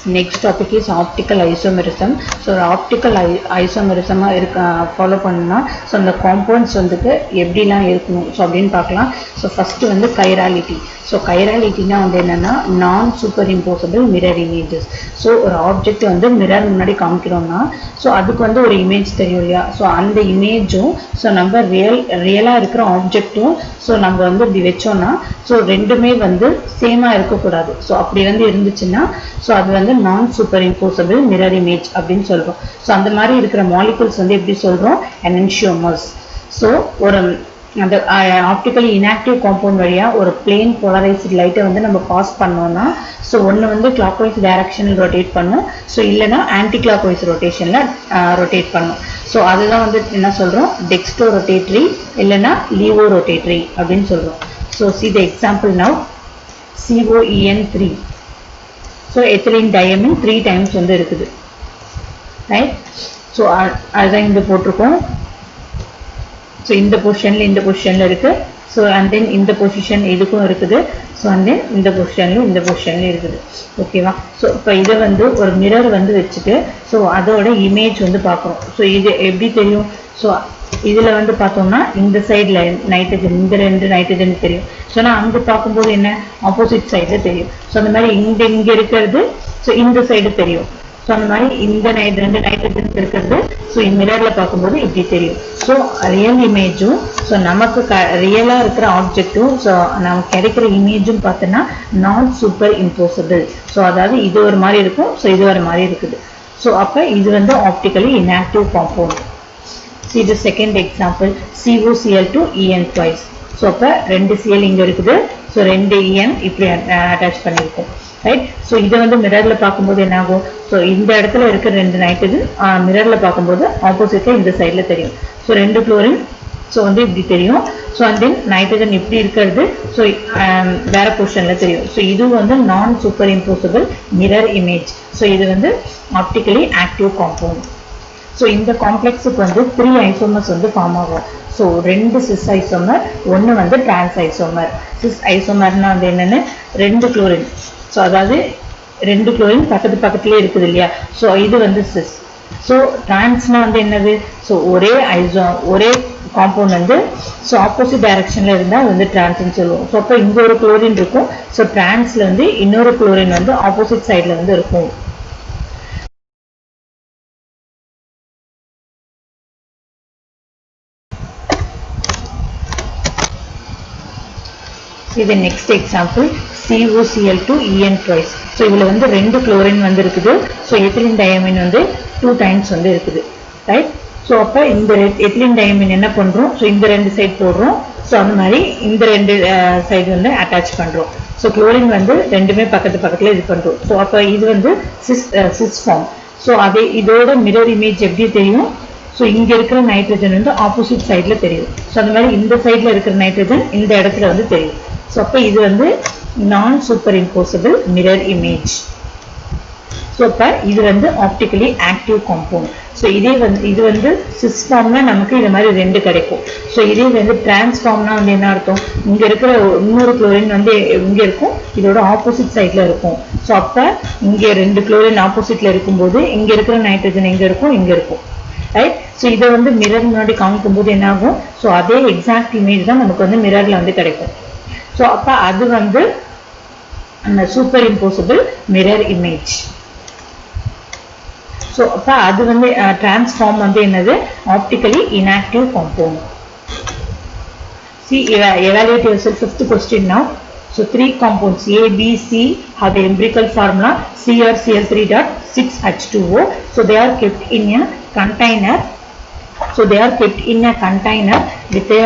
Next topic is optical isomerism. So optical isomerism follow பண்ணா so அந்த compounds வந்துட்டு எப்படிலாம் இருக்கணும் so அப்படினு பார்க்கலாம். So first வந்து chirality. So chirality னா வந்து என்னன்னா non superimposable mirror images. So ஒரு ஆப்ஜெக்ட் வந்து மிரர் முன்னாடி காமிக்கிறோம்னா so அதுக்கு வந்து ஒரு இமேஜ் தெரியும் இல்லையா. so அந்த இமேஜும் so நம்ம ரியலா இருக்கிற ஆப்ஜெக்ட்டும் so நம்ம வந்து இப்படி வெச்சோம்னா so ரெண்டுமே வந்து சேமா இருக்க கூடாது. so அப்படி வந்து இருந்துச்சுன்னா so அது வந்து non superimposable mirror image அப்படினு சொல்றோம். so அந்த மாதிரி இருக்கிற molecules வந்து எப்படி சொல்றோம் enantiomers. so ஒரு அந்த ஆப்டிக்கலி இன்ஆக்டிவ் காம்பவுண்ட் வழியா ஒரு பிளேன் போலரைஸ்டு லைட்டை வந்து நம்ம பாஸ் பண்ணோம்னா ஸோ ஒன்று வந்து கிளாக்வைஸ் டைரக்ஷனில் ரொட்டேட் பண்ணும் ஸோ இல்லைனா ஆன்டி கிளாக்வைஸ் ரொட்டேஷனில் ரொட்டேட் பண்ணும். ஸோ அதுதான் வந்து என்ன சொல்கிறோம் டெக்ஸ்டோ ரொட்டேட்ரி இல்லைனா லீவோ ரொட்டேட்ரி அப்படின்னு சொல்கிறோம். So see the example now COEN3. So ethylene diamine 3 times வந்து இருக்குது ரைட். ஸோ அதுதான் இங்கே போட்டிருக்கோம். ஸோ இந்த பொசிஷனில் இருக்குது. ஸோ அண்ட் தென் இந்த பொசிஷன் இதுக்கும் இருக்குது. ஸோ அண்ட் தென் இந்த பொசிஷன்லையும் இருக்குது. ஓகேவா. ஸோ இப்போ இதை வந்து ஒரு மிரர் வந்து வச்சுட்டு ஸோ அதோட இமேஜ் வந்து பார்க்குறோம். ஸோ இது எப்படி தெரியும். ஸோ இதில் வந்து பார்த்தோம்னா இந்த சைடில் நைட்ரஜன் இந்த 2 நைட்ரஜன் தெரியும். ஸோ நான் அங்கே பார்க்கும்போது என்ன ஆப்போசிட் சைடில் தெரியும். ஸோ அந்த மாதிரி இங்கே இருக்கிறது ஸோ இந்த சைடு தெரியும். ஸோ அந்த மாதிரி இந்த 2 நைட்ரஜன் இருக்கிறது ஸோ மிரரில் பார்க்கும்போது இப்படி தெரியும். ஸோ ரியல் இமேஜும் ஸோ நமக்கு ரியலாக இருக்கிற ஆப்ஜெக்டும் ஸோ நமக்கு கிடைக்கிற இமேஜும் பார்த்தோன்னா நான் சூப்பர் இம்போசிபிள். ஸோ அதாவது இது ஒரு மாதிரி இருக்கும் ஸோ இது ஒரு மாதிரி இருக்குது. ஸோ அப்போ இது வந்து optically inactive compound. See the second example COCl2 En twice. So அப்போ 2 Cl இங்கே இருக்குது ஸோ 2 En இப்படி அட்டாச் பண்ணியிருக்கோம் ரைட். ஸோ இதை வந்து மிரரில் பார்க்கும்போது என்ன ஆகும். ஸோ இந்த இடத்துல இருக்கிற 2 நைட்ரஜன் மிரரில் பார்க்கும்போது ஆப்போசிட்டாக இந்த சைடில் தெரியும். ஸோ 2 குளோரின் ஸோ வந்து இப்படி தெரியும். ஸோ அண்ட் தென் நைட்ரஜன் இப்படி இருக்கிறது ஸோ வேற பொசிஷனில் தெரியும். ஸோ இது வந்து நான் super impossible mirror image. So இது வந்து ஆப்டிக்கலி ஆக்டிவ் காம்பவுண்ட். ஸோ இந்த காம்ப்ளெக்ஸுக்கு வந்து 3 ஐசோமர்ஸ் வந்து ஃபார்ம் ஆகும். ஸோ 2 சிஸ் ஐசோமர் 1 வந்து டிரான்ஸ் ஐசோமர். சிஸ் ஐசோமர்னா வந்து என்னென்னு 2 குளோரின். ஸோ அதாவது 2 குளோரின் பக்கத்துலேயே இருக்குது இல்லையா. ஸோ இது வந்து சிஸ். ஸோ டிரான்ஸ்னா வந்து என்னது. ஸோ ஒரே காம்பவுண்ட் வந்து ஸோ ஆப்போசிட் டைரக்ஷனில் இருந்தால் அது வந்து டிரான்ஸ்ன்னு சொல்லுவோம். ஸோ அப்போ இங்கே ஒரு குளோரின் இருக்கும். ஸோ டிரான்ஸில் வந்து இன்னொரு குளோரின் வந்து ஆப்போசிட் சைடில் வந்து இருக்கும். இது next example COCl2 En twice. So இதில் வந்து 2 குளோரின் வந்து இருக்குது. ஸோ எத்திலின் டயமின் வந்து 2 times வந்து இருக்குது ரைட். ஸோ அப்போ இந்த எத்திலின் டயமின் என்ன பண்ணுறோம். ஸோ இந்த 2 சைடு போடுறோம். ஸோ அந்த மாதிரி இந்த 2 சைடு வந்து அட்டாச் பண்ணுறோம். ஸோ குளோரின் வந்து ரெண்டுமே பக்கத்தில் இது பண்ணுறோம். ஸோ அப்போ இது வந்து சிஸ் ஃபார்ம். ஸோ அதே இதோட மிரர் இமேஜ் எப்படி தெரியும். ஸோ இங்கே இருக்கிற நைட்ரஜன் வந்து ஆப்போசிட் சைடில் தெரியும். ஸோ அந்த மாதிரி இந்த சைடில் இருக்கிற நைட்ரஜன் இந்த இடத்துல வந்து தெரியும். ஸோ அப்போ இது வந்து நான் super impossible mirror image. So அப்போ இது வந்து ஆப்டிக்கலி ஆக்டிவ் காம்பவுண்ட். ஸோ இது வந்து சிஸ் ஃபார்ம்னா நமக்கு இது மாதிரி 2 கிடைக்கும். ஸோ இதே வந்து டிரான்ஸ்ஃபார்ம்னா வந்து என்ன அர்த்தம். இங்கே இருக்கிற இன்னொரு குளோரின் வந்து இங்கே இருக்கும் இதோட ஆப்போசிட் சைடில் இருக்கும். ஸோ அப்போ இங்கே 2 குளோரின் ஆப்போசிட்டில் இருக்கும்போது இங்கே இருக்கிற நைட்ரஜன் எங்கே இருக்கும் இங்கே இருக்கும் ரைட். ஸோ இதை வந்து மிரர் முன்னாடி காமிக்கும்போது என்ன ஆகும். ஸோ அதே எக்ஸாக்ட் இமேஜ் தான் நமக்கு வந்து மிரரில் வந்து கிடைக்கும். ஸோ அப்போ அது வந்து அந்த super impossible mirror image. So அப்போ அது வந்து டிரான்ஸ்ஃபார்ம் வந்து என்னது optically inactive compound. See evaluate yourself. 5th question now. So 3 compounds A, B, C have the empirical formula CrCl3.6H2O. So they are kept in a container. So they are kept in a container with a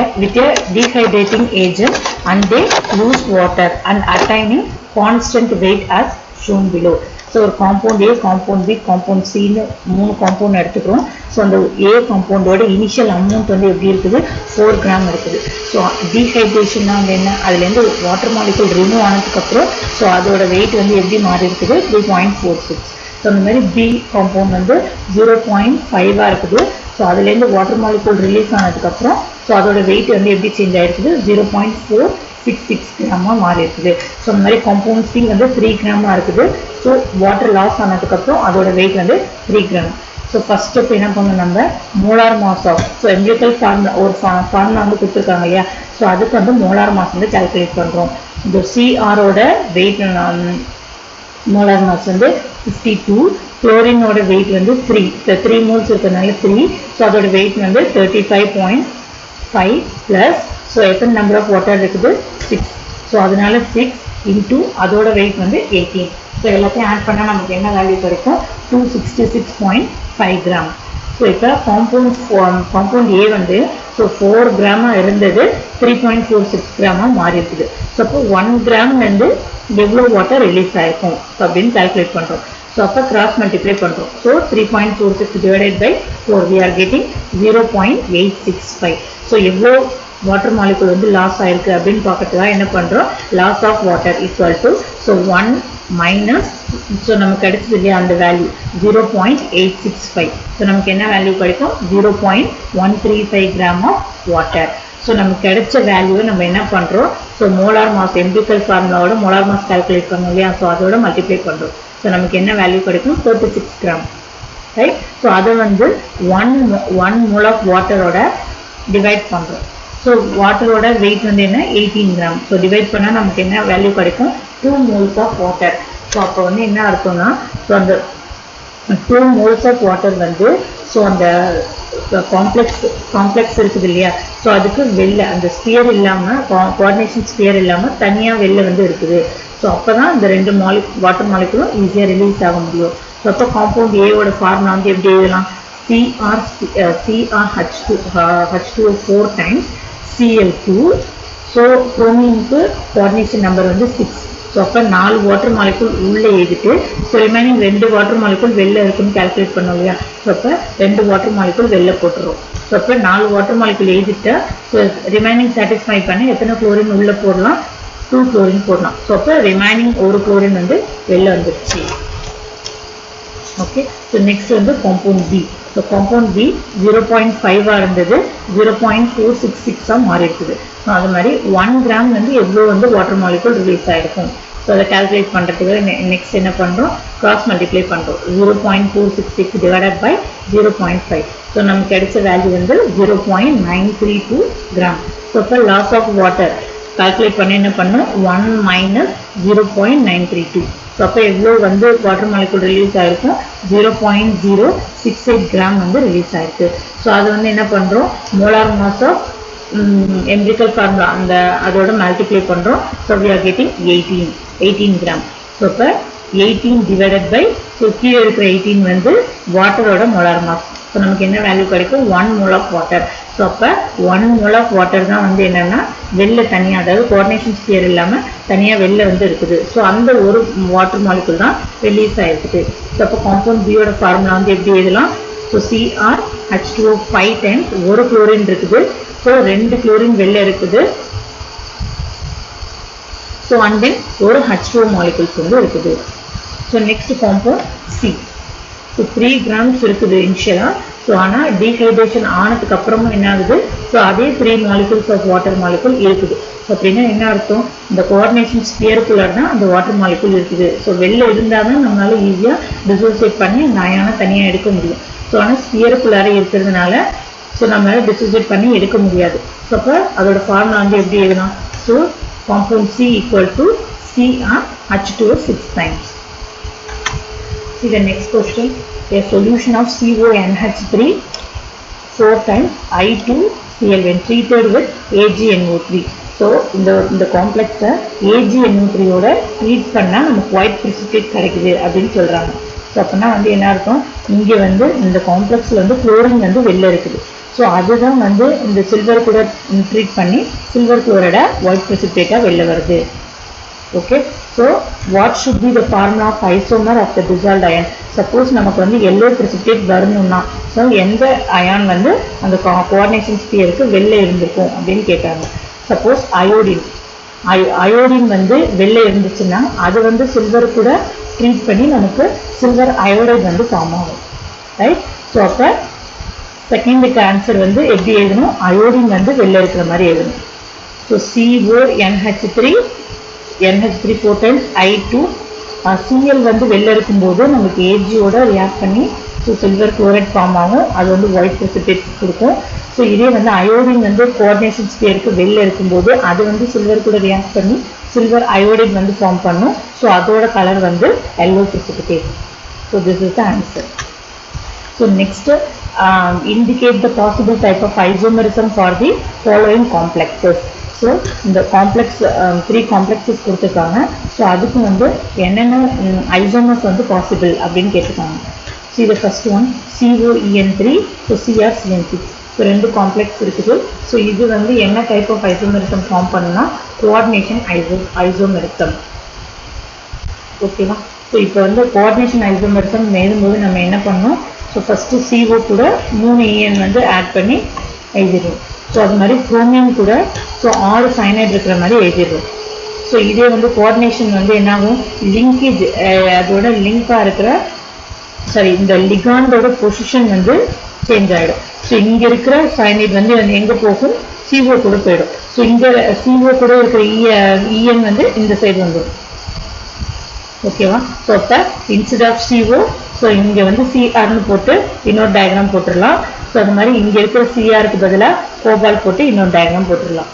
dehydrating agent and they lose water and attaining constant weight as shown below. So ஒரு compound A, compound B, compound Cன்னு 3 compound எடுத்துக்கிறோம். So அந்த A காம்பவுண்டோட initial amount வந்து எப்படி இருக்குது 4 gram இருக்குது. So டீஹைட்ரேஷன்னா வந்து என்ன அதுலேருந்து வாட்டர் மாலிகுல் ரிமூவ் ஆனதுக்கப்புறம் ஸோ அதோட வெயிட் வந்து எப்படி மாறி இருக்குது 3.46. ஸோ அந்த மாதிரி B காம்பவுண்ட் வந்து 0.5 இருக்குது. ஸோ அதுலேருந்து வாட்டர் மாலிகுல் ரிலீஸ் ஆனதுக்கப்புறம் ஸோ அதோட வெயிட் வந்து எப்படி சேஞ்ச் ஆகிருக்குது 0.4 6 கிராமாக மாறி இருக்குது. ஸோ இந்த மாதிரி காம்பவுண்ட் சி வந்து 3 கிராமாக இருக்குது. ஸோ வாட்டர் லாஸ் ஆனதுக்கப்புறம் அதோட வெயிட் வந்து 3 கிராம். ஸோ ஃபர்ஸ்ட் ஸ்டெப் என்ன பண்ணணும், நம்ம molar mass of, so empirical formula ஒரு ஃபார்முலா வந்து கொடுத்துருக்காங்க இல்லையா, ஸோ அதுக்கு வந்து மோலார் மாஸ் வந்து கால்குலேட் பண்ணுறோம். இந்த சிஆரோட வெயிட் மோலார் மாஸ் வந்து 52, குளோரினோட வெயிட் வந்து 3 மோல்ஸ் இருக்கிறதுனால 3, ஸோ அதோட வெயிட் வந்து 35.5 ப்ளஸ், ஸோ எத்தனை நம்பர் ஆஃப் வாட்டர் இருக்குது 6, ஸோ அதனால 6 இன்டூ அதோட வெயிட் வந்து 18. ஸோ எல்லாத்தையும் ஆட் பண்ணால் நமக்கு என்ன வேல்யூ கிடைக்கும், 266.5 கிராம். ஸோ இப்போ காம்பவுண்ட் ஏ வந்து ஸோ 4 கிராமாக இருந்தது 3.46 கிராமாக மாறி இருக்குது. ஸோ அப்போ 1 கிராம் வந்து எவ்வளோ வாட்டர் ரிலீஸ் ஆகிருக்கும் அப்படின்னு கால்குலேட் பண்ணுறோம். ஸோ அப்போ கிராஸ் மல்டிப்ளை பண்ணுறோம். So 3.46 divided by 4 we are getting 0.865. So எவ்வளோ வாட்டர் மாலிகுல் வந்து லாஸ் ஆயிருக்கு அப்படின்னு பார்க்கறதுக்காக என்ன பண்ணுறோம், loss of water equal to, so 1 minus, so நமக்கு கிடைச்சது இல்லையா அந்த வேல்யூ 0.865. ஸோ நமக்கு என்ன வேல்யூ கிடைக்கும், 0.135 கிராம் ஆஃப் வாட்டர். ஸோ நமக்கு கிடைச்ச வேல்யூவை நம்ம என்ன பண்ணுறோம், ஸோ மோலார் மாஸ் எம்பிரிக்கல் ஃபார்முலாவோட மோலார் மாஸ் கால்குலேட் பண்ணோம் இல்லையா, ஸோ அதோட மல்டிப்ளை பண்ணுறோம். ஸோ நமக்கு என்ன வேல்யூ கிடைக்கும், 36 கிராம், ரைட். ஸோ அதை வந்து 1 மோல் ஆஃப் வாட்டரோட டிவைட் பண்ணுறோம். ஸோ வாட்டரோட வெயிட் வந்து என்ன, 18 கிராம். ஸோ டிவைட் பண்ணால் நமக்கு என்ன வேல்யூ கிடைக்கும், 2 மோல்ஸ் ஆஃப் வாட்டர். ஸோ அப்போ வந்து என்ன அர்த்தம்னா, ஸோ அந்த 2 மோல்ஸ் ஆஃப் வாட்டர் வந்து, ஸோ அந்த காம்ப்ளெக்ஸ் இருக்குது இல்லையா, ஸோ அதுக்கு வெளில அந்த ஸ்பியர் இல்லாமல், கோஆர்டினேஷன் ஸ்பியர் இல்லாமல் தனியாக வெளில வந்து இருக்குது. ஸோ அப்போ தான் இந்த 2 வாட்டர் மாலிகுலும் ஈஸியாக ரிலீஸ் ஆக முடியும். ஸோ அப்போ காம்பவுண்ட் ஏவோட ஃபார்முலா வந்து எப்படி எழுதலாம், CrH2O4 டைம்ஸ் Cl2. ஸோ குரோமினுக்கு கோஆர்டினேஷன் நம்பர் வந்து 6. ஸோ அப்போ 4 வாட்டர் மாலிகுல் உள்ளே எழுதிட்டு, ஸோ ரிமைனிங் 2 வாட்டர் மாலிகுல் வெளில இருக்குன்னு கால்குலேட் பண்ணோம் இல்லையா, ஸோ அப்போ 2 வாட்டர் மாலிகுல் வெளில போட்டுரும். ஸோ அப்போ 4 வாட்டர் மாலிகுல் எழுதிட்டு, ஸோ ரிமைனிங் சாட்டிஸ்ஃபை பண்ணி எத்தனை குளோரின் உள்ளே போடலாம், 2 குளோரின் போடலாம். ஸோ அப்போ ரிமைனிங் ஒரு குளோரின் வந்து வெளில வந்துருச்சு. ஓகே. ஸோ நெக்ஸ்ட் வந்து compound B. So compound B 0.5 இருந்தது 0.466 மாறி இருக்குது. ஸோ அது மாதிரி 1 கிராம் வந்து எவ்வளோ வந்து வாட்டர் மாலிகுல் ரிலீஸ் ஆகிருக்கும். ஸோ அதை கால்குலேட் பண்ணுறதுக்கு நெக்ஸ்ட் என்ன பண்ணுறோம், கிராஸ் மல்டிப்ளை பண்ணுறோம். 0.466 டிவைடட் பை 0.5. ஸோ நமக்கு கிடைச்ச வேல்யூ வந்து 0.932 கிராம். ஸோ இப்போ லாஸ் ஆஃப் வாட்டர் கால்குலேட் பண்ணி என்ன பண்ணோம், 1 மைனஸ் 0.932. ஸோ அப்போ எவ்வளோ வந்து வாட்டர் மாலிகுல் ரிலீஸ் ஆகிருக்கும், 0.068 கிராம் வந்து ரிலீஸ் ஆகிருக்கு. ஸோ அது வந்து என்ன பண்ணுறோம், molar mass of empirical formula அதோட மல்டிப்ளை பண்ணுறோம். So we are getting 18 gram. So இப்போ 18 டிவைடட் பை, ஸோ கீழே இருக்கிற 18 வந்து வாட்டரோட மோலார் மாஸ். ஸோ நமக்கு என்ன வேல்யூ கிடைக்கும், 1 மோல் ஆஃப் வாட்டர். ஸோ அப்போ 1 மோல் ஆஃப் வாட்டர் தான் வந்து என்னென்னா வெளில தனியாக, அதாவது கோஆர்டினேஷன் ஸ்பியர் இல்லாமல் தனியாக வெளில வந்து இருக்குது. ஸோ அந்த ஒரு வாட்டர் மாலிகுல் தான் ரிலீஸ் ஆகிருக்குது. ஸோ அப்போ காம்பவுண்ட் பியோட ஃபார்முலா வந்து எப்படி எழுதலாம், ஸோ CrH2O5 டைம்ஸ் ஒரு குளோரின் இருக்குது. ஸோ 2 குளோரின் வெளில இருக்குது. ஸோ அண்ட் தென் ஒரு H2O மாலிகுல்ஸ் வந்து இருக்குது. So next compound C. So 3 grams இருக்குது இனிஷியலாக. ஸோ ஆனால் டீஹைட்ரேஷன் ஆனதுக்கு அப்புறமும் என்ன ஆகுது, ஸோ அதே 3 மாலிகுல்ஸ் ஆஃப் வாட்டர் மாலிகுல் இருக்குது. ஸோ அப்படின்னா என்ன அர்த்தம், இந்த கோஆர்டினேஷன் ஸ்பியருக்குள்ளே தான் அந்த வாட்டர் மாலிகுல் இருக்குது. ஸோ வெளில இருந்தால் தான் நம்மளால ஈஸியாக டிசோசியேட் பண்ணி அந்த அயானை தனியாக எடுக்க முடியும். ஸோ ஆனால் ஸ்பியருக்குள்ளார இருக்கிறதுனால ஸோ நம்மளால் டிசோசியேட் பண்ணி எடுக்க முடியாது. ஸோ அப்போ அதோட ஃபார்முலா வந்து எப்படி எழுதலாம், so compound C equal to CrH2O6 times. See the next question. A solution of CONH3 4 times I2Cl when treated with AgNO3. So இந்த காம்ப்ளெக்ஸை AgNO3 ஓட ட்ரீட் பண்ணால் நமக்கு ஒயிட் precipitate கிடைக்குது அப்படின்னு சொல்கிறாங்க. ஸோ அப்படின்னா வந்து என்ன இருக்கும், இங்கே வந்து இந்த காம்ப்ளெக்ஸில் வந்து குளோரின் வந்து வெளில இருக்குது. ஸோ அதுதான் வந்து இந்த சில்வர் கூட ட்ரீட் பண்ணி சில்வர் குளோரைடை ஒயிட் precipitate வெளில வருது. Okay, so what should be the formula of isomer of the dissolved ion? Suppose நமக்கு வந்து yellow precipitate வரணும்னா, ஸோ எந்த அயான் வந்து அந்த கோஆர்டினேஷன் ஸ்பியருக்கு வெளில இருந்திருக்கும் அப்படின்னு கேட்குறாங்க. சப்போஸ் அயோடின் வந்து வெளில இருந்துச்சுன்னா அது வந்து சில்வர் கூட ட்ரீட் பண்ணி நமக்கு சில்வர் அயோடைட் வந்து ஃபார்ம் ஆகும், ரைட். ஸோ அப்போ செகண்டுக்கு ஆன்சர் வந்து எப்படி எழுதணும், அயோடின் வந்து வெளில இருக்கிற மாதிரி எழுதணும். So CO NH3 4 times I2 Cl வந்து வெளில இருக்கும்போது நமக்கு Ag-ஓட ரியாக்ட் பண்ணி ஸோ சில்வர் குளோரைட் ஃபார்ம் ஆகும், அது வந்து ஒயிட் precipitate கொடுக்கும். ஸோ இதே வந்து அயோடின் வந்து கோஆர்டினேஷன் ஸ்பியருக்கு வெளில இருக்கும்போது அது வந்து சில்வர் கூட ரியாக்ட் பண்ணி சில்வர் அயோடைட் வந்து ஃபார்ம் பண்ணும். ஸோ அதோட கலர் வந்து yellow precipitate. So this is the answer. So next indicate the possible type of isomerism for the following complexes. So இந்த காம்ப்ளெக்ஸ் 3 காம்ப்ளெக்ஸஸ் கொடுத்துருக்காங்க. ஸோ அதுக்கு வந்து என்னென்ன ஐசோமர்ஸ் வந்து பாசிபிள் அப்படின்னு கேட்டிருக்காங்க. ஸோ இது first one COEN3, so CrCN6. So 2 complex இருக்குது. ஸோ இது வந்து என்ன டைப் ஆஃப் ஐசோமெரிசம் ஃபார்ம் பண்ணுன்னா கோஆர்டினேஷன் ஐசோமெரிசம். ஓகேவா? ஸோ இப்போ வந்து கோஆர்டினேஷன் ஐசோமெரிசம் எழுதும்போது நம்ம என்ன பண்ணோம், ஸோ ஃபஸ்ட்டு CO கூட 3 EN வந்து ஆட் பண்ணி எழுதிடுவோம். ஸோ அது மாதிரி குரோமியம் கூட ஸோ 6 சைனைட் இருக்கிற மாதிரி எழுதிடுவோம். ஸோ இதே வந்து கோஆர்டினேஷன் வந்து என்னாகும், லிங்கேஜ் அதோட லிங்காக இருக்கிற இந்த லிகாண்டோட பொசிஷன் வந்து சேஞ்ச் ஆகிடும். ஸோ இங்கே இருக்கிற சைனைட் வந்து எங்கே போகும், CO கூட போயிடும். ஸோ இங்கே CO கூட இருக்கிற EN வந்து இந்த சைடு வந்துடும். ஓகேவா? ஸோ அப்போ இன்ஸ்டெட் ஆஃப் CO ஸோ இங்கே வந்து CRன்னு போட்டு இன்னொரு டயக்ராம் போட்டுடலாம். ஸோ அது மாதிரி இங்கே இருக்கிற CRக்கு பதிலாக கோபால் போட்டு இன்னொரு டயக்ராம் போட்டுடலாம்.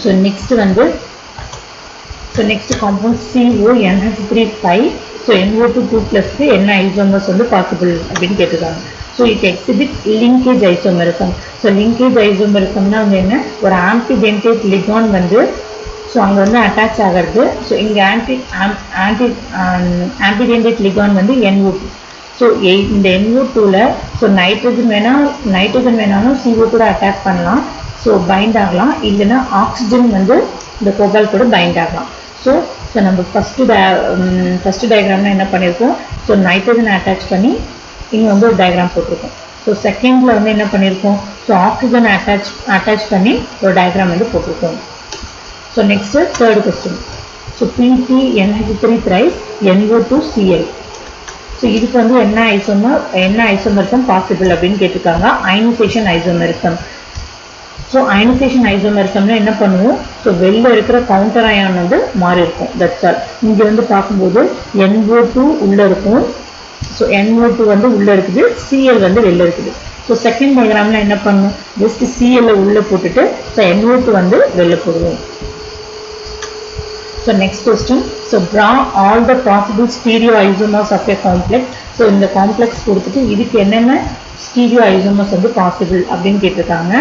ஸோ நெக்ஸ்ட் வந்து next compound CONH3 so NO2 2+க்கு என்ன ஐசோமர்ஸ் வந்து பாசிபிள் அப்படின்னு கேட்டுருக்காங்க. So it exhibit linkage isomerism. So linkage ஐசோமெரிசம்னா வந்து என்ன, ஒரு ஆம்பிடென்டேட் லிகான் வந்து ஸோ அங்கே வந்து அட்டாச் ஆகிறது. ஸோ இங்கே ஆம்பிடென்டேட் லிகான் வந்து NO2. ஸோ இந்த NO2ல ஸோ நைட்ரஜன் வேணாலும் CO கூட அட்டாக் பண்ணலாம், ஸோ பைண்ட் ஆகலாம், இல்லைன்னா ஆக்சிஜன் வந்து இந்த கோபால் கூட பைண்ட் ஆகலாம். ஸோ நம்ம ஃபஸ்ட்டு டயக்ராம்ல என்ன பண்ணியிருக்கோம், ஸோ நைட்ரஜன் அட்டாச் பண்ணி இங்கே வந்து ஒரு டயக்ராம் போட்டிருக்கோம். ஸோ செகண்டில் வந்து என்ன பண்ணியிருக்கோம், ஸோ ஆக்சிஜன் அட்டாச் பண்ணி ஒரு டயக்ராம் வந்து போட்டிருக்கோம். So next third question. So PCNH3 thrice NO2Cl. So இதுக்கு வந்து என்ன ஐசோமெரிசம் பாசிபிள் அப்படின்னு கேட்டிருக்காங்க, அயனைசேஷன் ஐசோமெரிசம். ஸோ அயனைசேஷன் ஐசோமெரிசம்னா என்ன பண்ணுவோம், ஸோ வெளில இருக்கிற கவுண்டர் அயான் வந்து மாறி இருக்கும். That's all. இங்கே வந்து பார்க்கும்போது NO2 உள்ளே இருக்கும், ஸோ NO2 வந்து உள்ளே இருக்குது, Cl வந்து வெளில இருக்குது. ஸோ செகண்ட் டயக்ராமில் என்ன பண்ணும், ஜஸ்ட் Cl உள்ளே போட்டுட்டு ஸோ NO2 வந்து வெளில போடுவோம். So next question. So draw all the possible stereoisomers of a complex. So இந்த காம்ப்ளெக்ஸ் கொடுத்துட்டு இதுக்கு என்னென்ன ஸ்டீரியோ ஐசோமர்ஸ் வந்து பாசிபிள் அப்படின்னு கேட்டிருக்காங்க.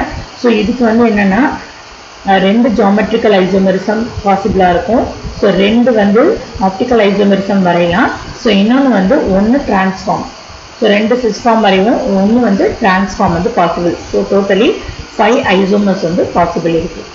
ஸோ இதுக்கு வந்து என்னென்னா 2 ஜாமெட்ரிக்கல் ஐசோமெரிசம் பாசிபிளாக இருக்கும். ஸோ 2 வந்து ஆப்டிக்கல் ஐசோமெரிசம் வரையலாம். ஸோ இன்னொன்று வந்து 1 டிரான்ஸ்ஃபார்ம். ஸோ 2 சிஸ்ஃபார்ம் வரையும், 1 வந்து டிரான்ஸ்ஃபார்ம் வந்து பாசிபிள். ஸோ டோட்டலி 5 ஐசோமர்ஸ் வந்து பாசிபிள் இருக்குது.